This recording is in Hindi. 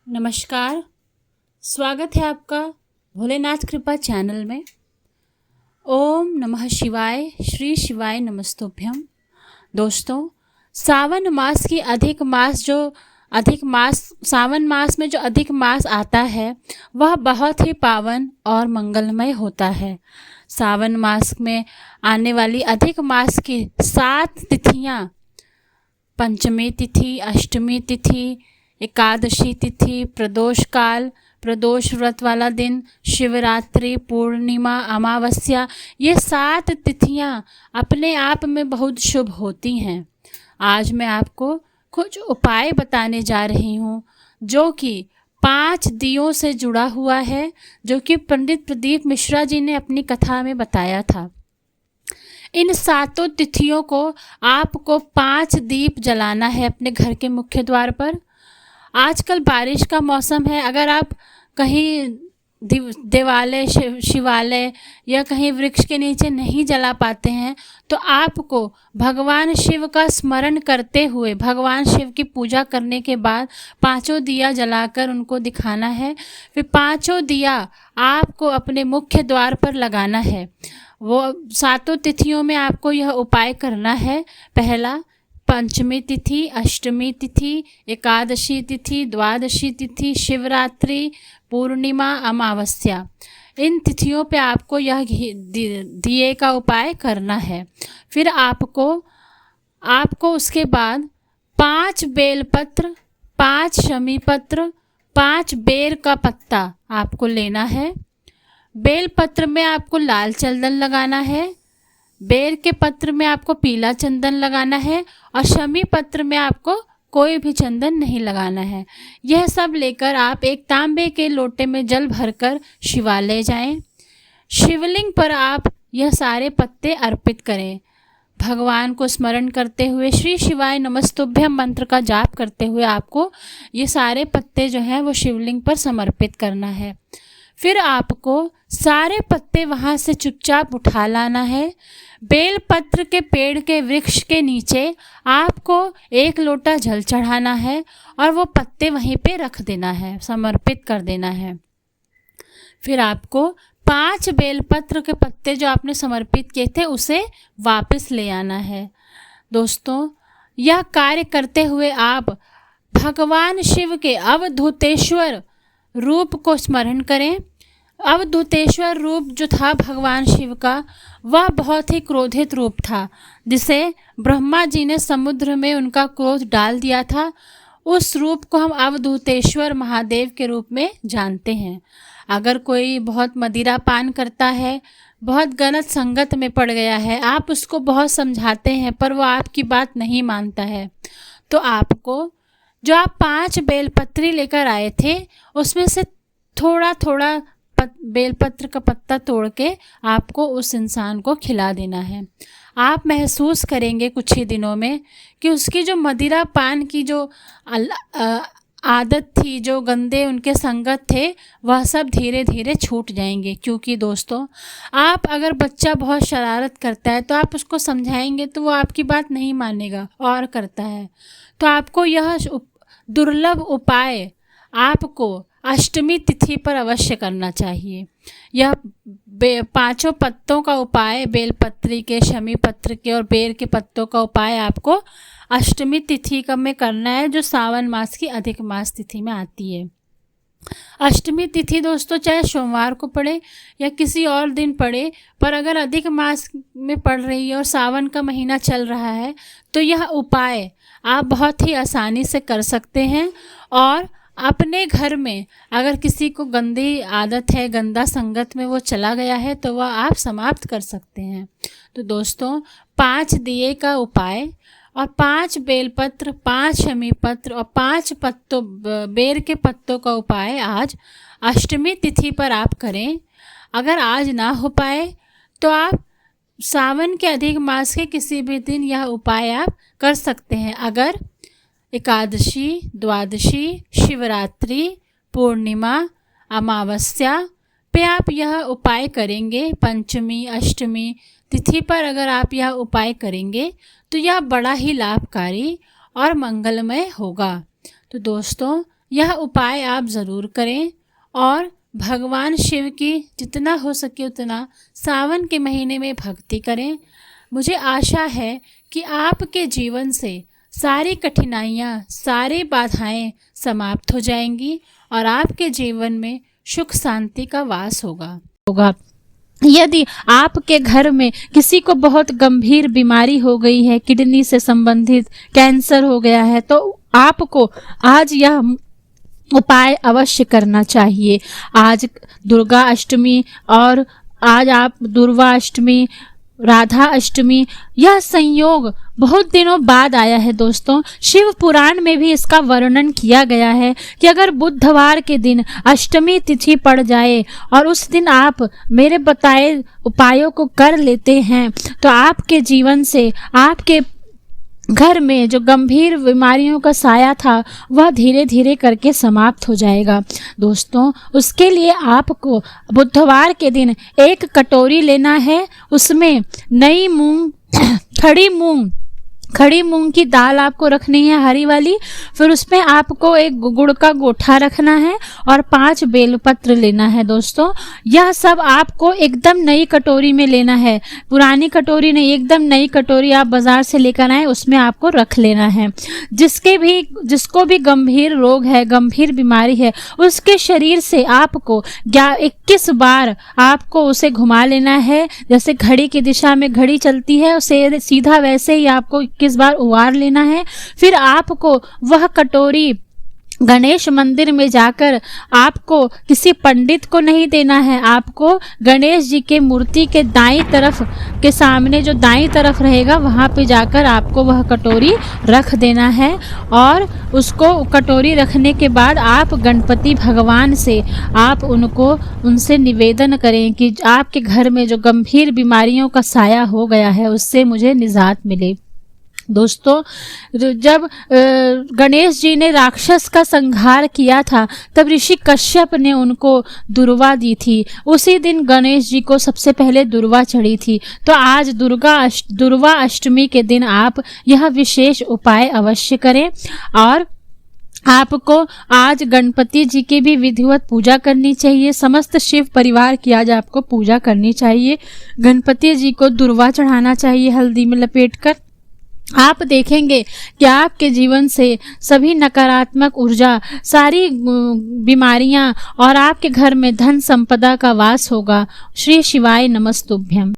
नमस्कार। स्वागत है आपका भोलेनाथ कृपा चैनल में। ओम नमः शिवाय, श्री शिवाय नमस्तुभ्यम। दोस्तों, सावन मास की सावन मास में जो अधिक मास आता है वह बहुत ही पावन और मंगलमय होता है। सावन मास में आने वाली अधिक मास की 7 तिथियां, पंचमी तिथि, अष्टमी तिथि, एकादशी तिथि, प्रदोष काल, प्रदोष व्रत वाला दिन, शिवरात्रि, पूर्णिमा, अमावस्या, ये 7 तिथियां अपने आप में बहुत शुभ होती हैं। आज मैं आपको कुछ उपाय बताने जा रही हूँ जो कि 5 दियों से जुड़ा हुआ है, जो कि पंडित प्रदीप मिश्रा जी ने अपनी कथा में बताया था। इन 7 तिथियों को आपको 5 दीप जलाना है अपने घर के मुख्य द्वार पर। आजकल बारिश का मौसम है, अगर आप कहीं देवालय, शिवालय या कहीं वृक्ष के नीचे नहीं जला पाते हैं तो आपको भगवान शिव का स्मरण करते हुए, भगवान शिव की पूजा करने के बाद 5 दिया जलाकर उनको दिखाना है। फिर 5 दिया आपको अपने मुख्य द्वार पर लगाना है। वो 7 तिथियों में आपको यह उपाय करना है। पहला, पंचमी तिथि, अष्टमी तिथि, एकादशी तिथि, द्वादशी तिथि, शिवरात्रि, पूर्णिमा, अमावस्या, इन तिथियों पे आपको यह दिए का उपाय करना है। फिर आपको उसके बाद 5 बेलपत्र, 5 शमी पत्र, 5 बेर का पत्ता आपको लेना है। बेलपत्र में आपको लाल चंदन लगाना है, बेर के पत्र में आपको पीला चंदन लगाना है और शमी पत्र में आपको कोई भी चंदन नहीं लगाना है। यह सब लेकर आप एक तांबे के लोटे में जल भरकर शिवालय जाएं। शिवलिंग पर आप यह सारे पत्ते अर्पित करें। भगवान को स्मरण करते हुए, श्री शिवाय नमस्तुभ्यम मंत्र का जाप करते हुए आपको ये सारे पत्ते जो हैं वो शिवलिंग पर समर्पित करना है। फिर आपको सारे पत्ते वहाँ से चुपचाप उठा लाना है। बेलपत्र के पेड़ के वृक्ष के नीचे आपको 1 लोटा जल चढ़ाना है और वो पत्ते वहीं पे रख देना है, समर्पित कर देना है। फिर आपको 5 बेलपत्र के पत्ते जो आपने समर्पित किए थे उसे वापस ले आना है। दोस्तों, यह कार्य करते हुए आप भगवान शिव के अवधूतेश्वर रूप को स्मरण करें। अवधूतेश्वर रूप जो था भगवान शिव का, वह बहुत ही क्रोधित रूप था, जिसे ब्रह्मा जी ने समुद्र में उनका क्रोध डाल दिया था। उस रूप को हम अवधूतेश्वर महादेव के रूप में जानते हैं। अगर कोई बहुत मदिरा पान करता है, बहुत गलत संगत में पड़ गया है, आप उसको बहुत समझाते हैं पर वो आपकी बात नहीं मानता है, तो आपको जो आप 5 बेलपत्री लेकर आए थे उसमें से थोड़ा थोड़ा बेलपत्र का पत्ता तोड़ के आपको उस इंसान को खिला देना है। आप महसूस करेंगे कुछ ही दिनों में कि उसकी जो मदिरा पान की जो आदत थी, जो गंदे उनके संगत थे, वह सब धीरे धीरे छूट जाएंगे। क्योंकि दोस्तों, आप अगर बच्चा बहुत शरारत करता है तो आप उसको समझाएंगे तो वो आपकी बात नहीं मानेगा और करता है। तो आपको यह दुर्लभ उपाय आपको अष्टमी तिथि पर अवश्य करना चाहिए। यह 5 पत्तों का उपाय, बेलपत्री के, शमी पत्र के और बेर के पत्तों का उपाय आपको अष्टमी तिथि में करना है, जो सावन मास की अधिक मास तिथि में आती है। अष्टमी तिथि दोस्तों चाहे सोमवार को पड़े या किसी और दिन पड़े, पर अगर अधिक मास में पड़ रही है और सावन का महीना चल रहा है तो यह उपाय आप बहुत ही आसानी से कर सकते हैं। और अपने घर में अगर किसी को गंदी आदत है, गंदा संगत में वो चला गया है, तो वह आप समाप्त कर सकते हैं। तो दोस्तों, 5 दिए का उपाय और 5 बेलपत्र, 5 शमी पत्र और 5 बेर के पत्तों का उपाय आज अष्टमी तिथि पर आप करें। अगर आज ना हो पाए तो आप सावन के अधिक मास के किसी भी दिन यह उपाय आप कर सकते हैं। अगर एकादशी, द्वादशी, शिवरात्रि, पूर्णिमा, अमावस्या पे आप यह उपाय करेंगे, पंचमी, अष्टमी तिथि पर अगर आप यह उपाय करेंगे तो यह बड़ा ही लाभकारी और मंगलमय होगा। तो दोस्तों, यह उपाय आप ज़रूर करें और भगवान शिव की जितना हो सके उतना सावन के महीने में भक्ति करें। मुझे आशा है कि आपके जीवन से सारी कठिनाइयाँ, सारी बाधाएं समाप्त हो जाएंगी और आपके जीवन में सुख शांति का वास होगा। यदि आपके घर में किसी को बहुत गंभीर बीमारी हो गई है, किडनी से संबंधित कैंसर हो गया है, तो आपको आज यह उपाय अवश्य करना चाहिए। आज दुर्गा अष्टमी और आज आप दुर्गा अष्टमी, राधा अष्टमी, यह संयोग बहुत दिनों बाद आया है दोस्तों। शिव पुराण में भी इसका वर्णन किया गया है कि अगर बुधवार के दिन अष्टमी तिथि पड़ जाए और उस दिन आप मेरे बताए उपायों को कर लेते हैं तो आपके जीवन से, आपके घर में जो गंभीर बीमारियों का साया था वह धीरे धीरे करके समाप्त हो जाएगा। दोस्तों, उसके लिए आपको बुधवार के दिन 1 कटोरी लेना है, उसमें नई मूंग, खड़ी मूंग की दाल आपको रखनी है, हरी वाली। फिर उसमें आपको एक गुड़ का गोठा रखना है और 5 बेलपत्र लेना है। दोस्तों, यह सब आपको एकदम नई कटोरी में लेना है, पुरानी कटोरी नहीं, एकदम नई कटोरी आप बाजार से लेकर आए, उसमें आपको रख लेना है। जिसको भी गंभीर रोग है, गंभीर बीमारी है, उसके शरीर से आपको 21 बार आपको उसे घुमा लेना है। जैसे घड़ी की दिशा में घड़ी चलती है, उसे सीधा वैसे ही आपको 21 बार उबार लेना है। फिर आपको वह कटोरी गणेश मंदिर में जाकर, आपको किसी पंडित को नहीं देना है, आपको गणेश जी के मूर्ति के दाईं तरफ के सामने जो दाईं तरफ रहेगा वहां पे जाकर आपको वह कटोरी रख देना है। और उसको कटोरी रखने के बाद आप गणपति भगवान से आप उनसे निवेदन करें कि आपके घर में जो गंभीर बीमारियों का साया हो गया है उससे मुझे निजात मिले। दोस्तों, जब गणेश जी ने राक्षस का संहार किया था तब ऋषि कश्यप ने उनको दुर्वा दी थी। उसी दिन गणेश जी को सबसे पहले दुर्वा चढ़ी थी। तो आज दुर्वा अष्टमी के दिन आप यह विशेष उपाय अवश्य करें। और आपको आज गणपति जी की भी विधिवत पूजा करनी चाहिए। समस्त शिव परिवार की आज आपको पूजा करनी चाहिए। गणपति जी को दुर्वा चढ़ाना चाहिए हल्दी में लपेटकर। आप देखेंगे कि आपके जीवन से सभी नकारात्मक ऊर्जा, सारी बीमारियां और आपके घर में धन संपदा का वास होगा। श्री शिवाय नमस्तुभ्यम।